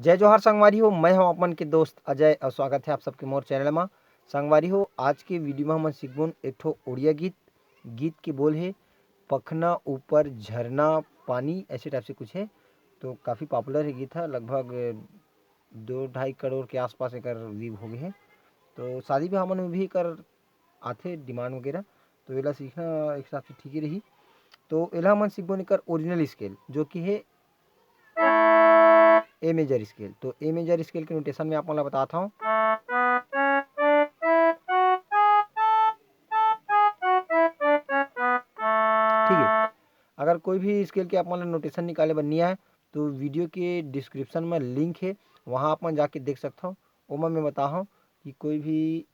जय जोहार संगवारी हो। मैं हूं अपन के दोस्त अजय और स्वागत है आप सबके मोर चैनल में। संगवारी हो, आज के वीडियो में हम सीखबोन एक ठो उड़िया गीत के बोल है पखना ऊपर झरना पानी, ऐसे टाइप से कुछ है। तो काफ़ी पॉपुलर है गीत है, लगभग 2-2.5 करोड़ के आसपास एक व्यू हो गए हैं। तो शादी ब्याह मन में भी कर आथे डिमांड वगैरह, तो एला सीखना एक हिसाब से ठीक ही रही। तो एला मन सीखबोन एकर ओरिजिनल स्केल जो कि है ए मेजर स्केल। तो ए मेजर स्केल के नोटेशन में आप मैं बताता हूँ। ठीक है, अगर कोई भी स्केल के आप मान नोटेशन निकाले बननी है तो वीडियो के डिस्क्रिप्शन में लिंक है, वहाँ आप जाके देख सकता हूँ। वो मैं बता हूँ कि कोई भी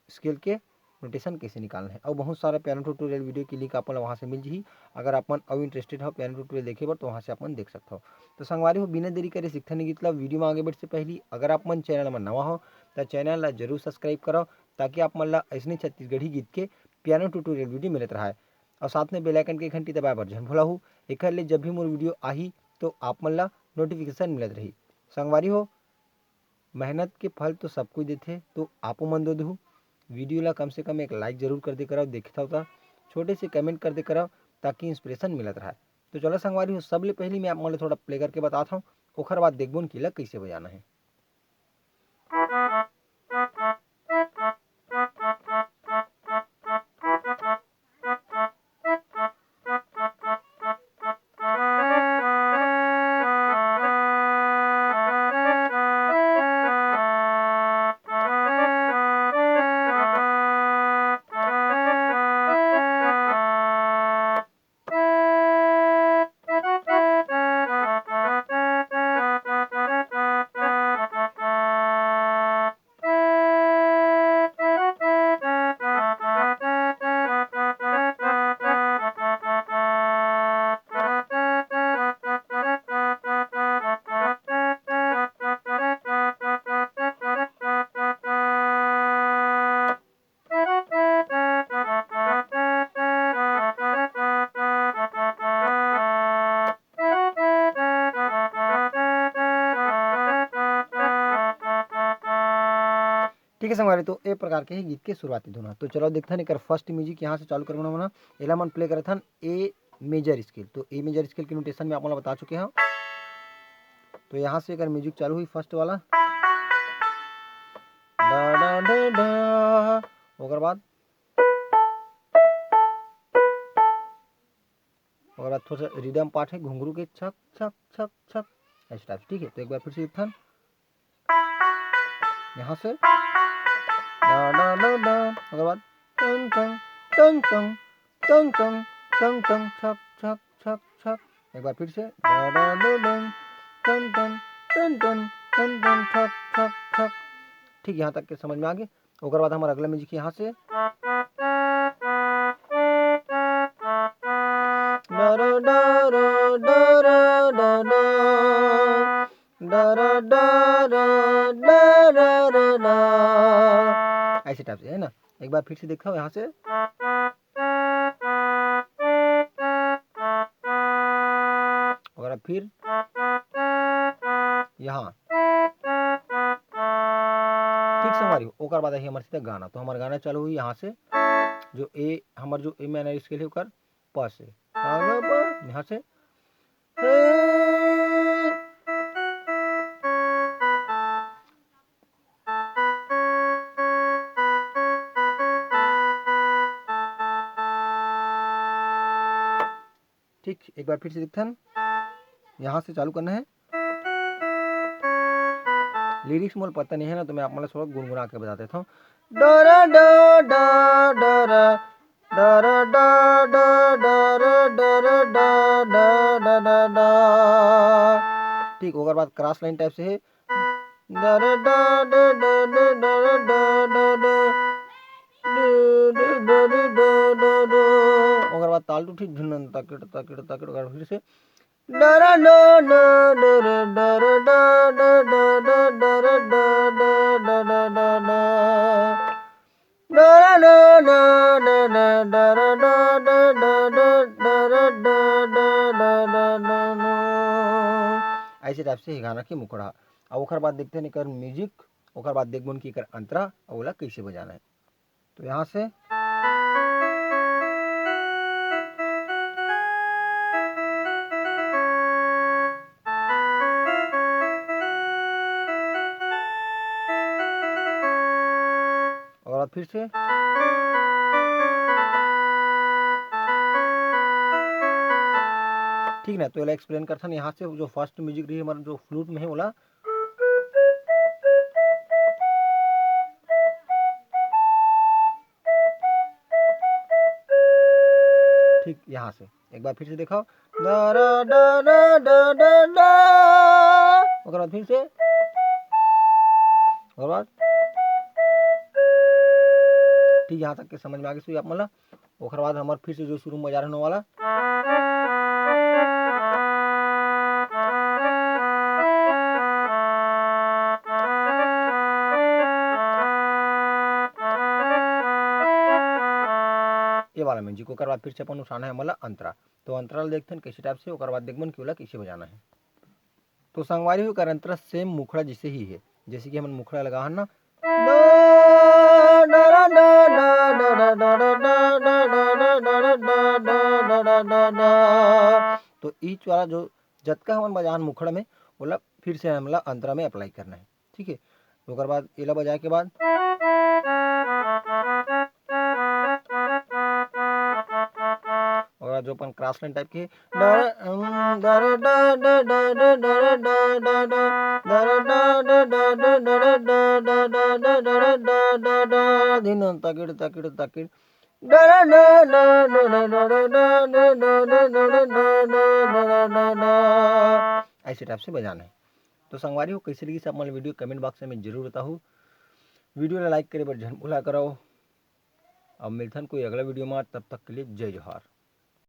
स्केल के नोटेशन कैसे निकालना है, और बहुत सारा पियानो ट्यूटोरियल वीडियो की लिंक अपन वहाँ से मिल जी। अगर अपन और इंटरेस्टेड हो पियानो ट्यूटोरियल देखे बर तो वहाँ से अपन देख सकते हो। तो संगवारी हो, बिना देरी करे सीखते नहीं गीत ला वीडियो में आगे बढ़ से पहले अगर आप मन चैनल में नवा हो तो चैनल ला जरूर सब्सक्राइब करो, ताकि आप मन ला ऐसे छत्तीसगढ़ी गीत के पियानो ट्यूटोरियल वीडियो मिलत रहा है। और साथ में बेल आइकन के घंटी दबाए बर झन भूला हूँ, एक ले जब भी मोर वीडियो आही तो आप मन ला नोटिफिकेशन मिलत रही। संगवारी हो, मेहनत के फल तो सब कुछ देते, तो आपो मन दो दू वीडियो ला कम से कम एक लाइक जरूर कर दे कराओ, देखता होता छोटे से कमेंट कर दे कराओ, ताकि इंस्पिरेशन मिलत रहा। तो चलो संगवारी हो, सबले पहले मैं आप मन थोड़ा प्ले करके बताता हूँ, ओखर बाद देखबोन कि ला कैसे बजाना है। ठीक है संगवारी, तो ए प्रकार के ही गीत के शुरुआती धुन है। तो चलो देखते हैं फर्स्ट म्यूजिक यहाँ से चालू करना मना एला मन प्ले करे था ए मेजर स्केल। तो ए मेजर स्केल के नोटेशन में आप लोग बता चुके हैं। तो यहाँ से अगर म्यूजिक चालू हुई फर्स्ट वाला डा डा डा डा, ओकर बाद थोड़ा सा रिदम पार्ट है घुंघरू के छक छक छक छक ऐसे टाइप। ठीक है, तो एक बार फिर से था यहाँ से डा डा डा डा, ओकर बाद टंग टंग टंग टंग टंग टंग टंग छक छक छक छक। एक बार फिर से डा डा डा डा टंग टंग टंग टंग टंग टंग छक छक छक। ठीक, यहाँ तक के समझ में आ गए। ओकर बाद हमारा अगला म्यूजिक यहाँ से ऐसे टाइप से है ना। एक बार फिर से देखा हो यहाँ से और फिर यहाँ। ठीक संगवारी हो, ओकर बाद हमारे सीधा गाना। तो हमारा गाना चालू हुई यहाँ से, जो ए हमार जो ए माइनर स्केल है ओकर प से यहाँ से ठीक। एक बार फिर से दिखता है, यहाँ से चालू करना है। लिरिक्स मोल पता नहीं है ना, तो मैं आप मतलब थोड़ा गुनगुना के बता देता हूँ। डरा डा डा डरा डरा डा डा डरा डरा डा डा डा डा। ठीक, ओकर बाद क्रॉस लाइन टाइप से है डरा डा डा डा डा डा डा डा। ओकर बाद ताल टूटी झुनन तकड़ तकड़ तकड़। ओकर फिर से डरा डा डा डरा डरा डा डा डा डरा डा डा डा डा डा डरा डा डा डा डरा डा डा डा डरा डा डा डा डा डा। ऐसे टाइप से हे गाना के मुखड़ा। और ओकर बाद देखते हैं एकर म्यूजिक, ओकर बाद देखबन कि एकर अंतरा और ओला कैसे बजाना है। तो यहाँ से और फिर से ठीक ना। तो एला एक्सप्लेन करथन यहाँ से जो फर्स्ट म्यूजिक रही हमारा जो फ्लूट में है ओला ठीक यहाँ से एक बार फिर से देखो दा रा डा डा डा डा डा, ओकर बाद फिर से ओकर बाद ठीक यहाँ तक के समझ में आ गई आप मला। ओकर बाद हमार फिर से जो शुरू में बजा रहने वाला ये वाला म्यूजिक। ओकर बाद फिर से अपन उठाना है मला अंतरा। तो अंतरा देखते हैं कैसे टाइप से, ओकर बाद देखबन कि ओला कैसे बजाना है। तो संगवारी हो कर अंतरा सेम मुखड़ा जैसे ही है, जैसे कि हमन मुखड़ा लगा है ना तो ईच वाला जो जतका हमन बजान मुखड़ा में ओला फिर से हमला अंतरा में अप्लाई करना है। ठीक है। तो ओकर बाद एला बजाए के बाद और जो अपन क्रॉस लाइन टाइप के दिन तकिड़ तकिड़ तकिड़ ऐसे टाइप से बजाना है। तो संगवारी हो कैसे लगी सब मतलब वीडियो कमेंट बॉक्स में जरूर बताओ। वीडियो ला लाइक करे बर झन भुला करो। अब मिलथन कोई अगला वीडियो में, तब तक के लिए जय जोहार।